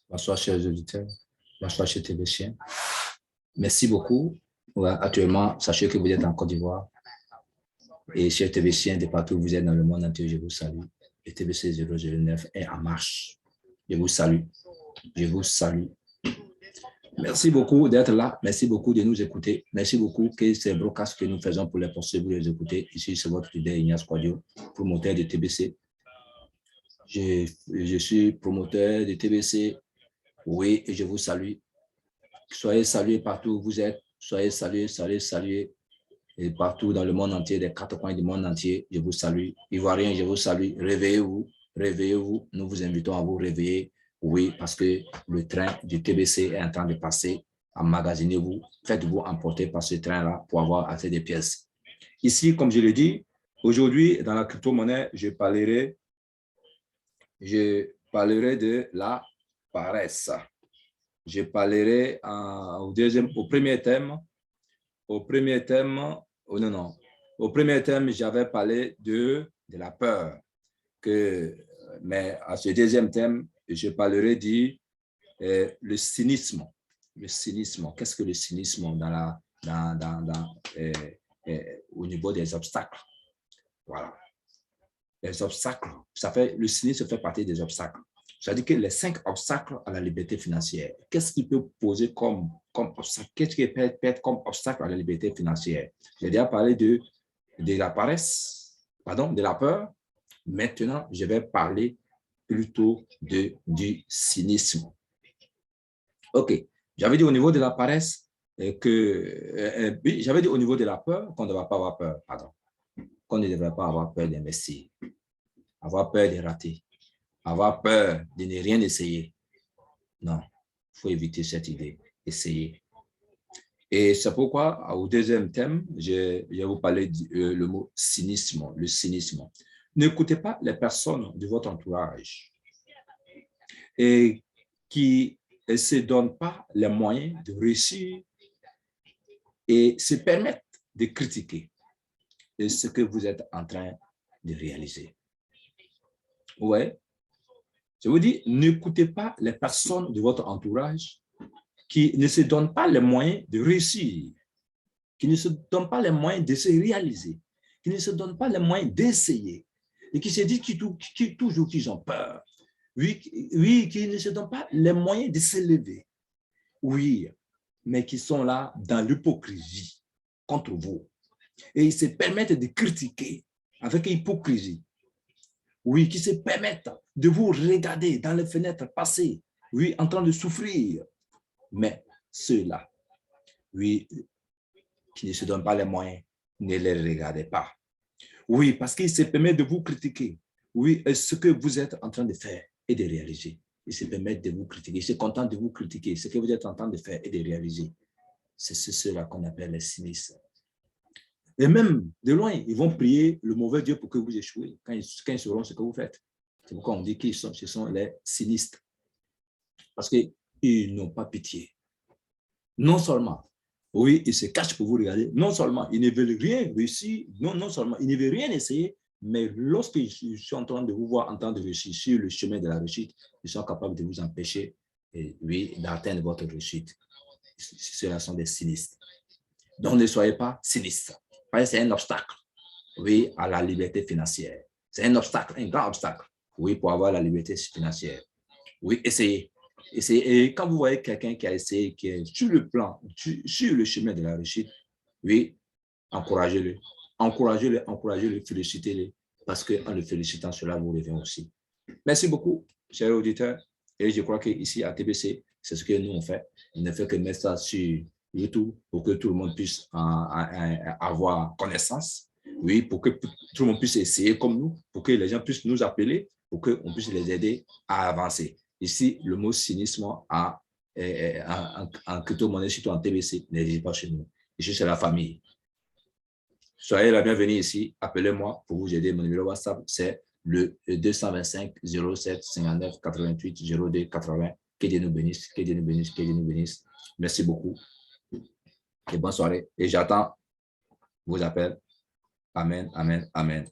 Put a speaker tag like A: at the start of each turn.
A: Bonsoir, chers auditeurs. Bonsoir, chers TBCiens. Merci beaucoup. Ouais, actuellement, sachez que vous êtes en Côte d'Ivoire. Et chers TBCiens de partout où vous êtes dans le monde entier, je vous salue. Le TBC 009 est en marche. Je vous salue. Je vous salue. Merci beaucoup d'être là. Merci beaucoup de nous écouter. Merci beaucoup que ces broadcasts que nous faisons pour les possibles de les écouter. Ici, c'est votre leader Ignace Quadio, promoteur de TBC. Je suis promoteur de TBC. Oui, et je vous salue. Soyez salués partout où vous êtes. Soyez salués, salués. Et partout dans le monde entier, des quatre coins du monde entier, je vous salue. Ivoiriens, je vous salue. Réveillez-vous, réveillez-vous. Nous vous invitons à vous réveiller. Oui, parce que le train du TBC est en train de passer. Emmagasinez-vous, faites-vous emporter par ce train-là pour avoir assez de pièces. Ici, comme je l'ai dit, aujourd'hui, dans la crypto-monnaie, je parlerai de la paresse. Je parlerai au premier thème. Au premier thème, j'avais parlé de la peur. Mais à ce deuxième thème, je parlerai le cynisme. Le cynisme. Qu'est-ce que le cynisme au niveau des obstacles? Voilà. Les obstacles, le cynisme fait partie des obstacles. C'est-à-dire que les 5 obstacles à la liberté financière, qu'est-ce qui peut poser comme obstacle? Qu'est-ce qui peut être comme obstacle à la liberté financière? J'ai déjà parlé de la paresse, de la peur. Maintenant, je vais parler plutôt du cynisme. OK. J'avais dit au niveau de la paresse j'avais dit au niveau de la peur qu'on ne devrait pas avoir peur, qu'on ne devrait pas avoir peur d'investir, avoir peur de rater, avoir peur de ne rien essayer. Non, il faut éviter cette idée, essayer. Et c'est pourquoi, au deuxième thème, je vais vous parler le mot cynisme, le cynisme. N'écoutez pas les personnes de votre entourage et qui ne se donnent pas les moyens de réussir et se permettent de critiquer ce que vous êtes en train de réaliser. Ouais. Je vous dis, n'écoutez pas les personnes de votre entourage qui ne se donnent pas les moyens de réussir, qui ne se donnent pas les moyens de se réaliser, qui ne se donnent pas les moyens d'essayer et qui se disent toujours qu'ils ont peur. Oui, qui ne se donnent pas les moyens de s'élever. Oui, mais qui sont là dans l'hypocrisie contre vous. Et ils se permettent de critiquer avec hypocrisie. Oui, qui se permettent de vous regarder dans les fenêtres passer, oui, en train de souffrir. Mais ceux-là, oui, qui ne se donnent pas les moyens, ne les regardez pas. Oui, parce qu'ils se permettent de vous critiquer. Oui, ce que vous êtes en train de faire et de réaliser. Ils se permettent de vous critiquer. Ils sont contents de vous critiquer. Ce que vous êtes en train de faire et de réaliser. C'est ceux-là qu'on appelle les cynistes. Et même de loin, ils vont prier le mauvais Dieu pour que vous échouez quand ils sauront ce que vous faites. C'est pourquoi on dit que ce sont les cynistes. Parce qu'ils n'ont pas pitié. Non seulement, oui, ils se cachent pour vous regarder. Non seulement, ils ne veulent rien réussir. Non seulement, ils ne veulent rien essayer. Mais lorsqu'ils sont en train de vous voir en train de réussir sur le chemin de la réussite, ils sont capables de vous empêcher, oui, d'atteindre votre réussite. Ceux-là sont des cynistes. Donc, ne soyez pas cynistes. C'est un obstacle, oui, à la liberté financière. C'est un obstacle, un grand obstacle, oui, pour avoir la liberté financière. Oui, essayez. Et quand vous voyez quelqu'un qui a essayé, qui est sur le chemin de la réussite, oui, encouragez-le. Encouragez-le, félicitez-le, parce qu'en le félicitant, cela vous revient aussi. Merci beaucoup, chers auditeurs. Et je crois qu'ici, à TBC, c'est ce que nous on fait. On ne fait que mettre ça sur YouTube pour que tout le monde puisse avoir connaissance. Oui, pour que tout le monde puisse essayer comme nous, pour que les gens puissent nous appeler, pour qu'on puisse les aider à avancer. Ici, le mot cynisme en crypto-monnaie, surtout en TBC, n'existe pas chez nous. Ici, c'est la famille. Soyez la bienvenue ici. Appelez-moi pour vous aider. Mon numéro WhatsApp, c'est le 225 07 59 88 02 80. Que Dieu nous bénisse, que Dieu nous bénisse, que Dieu nous bénisse. Merci beaucoup et bonne soirée. Et j'attends vos appels. Amen, amen, amen.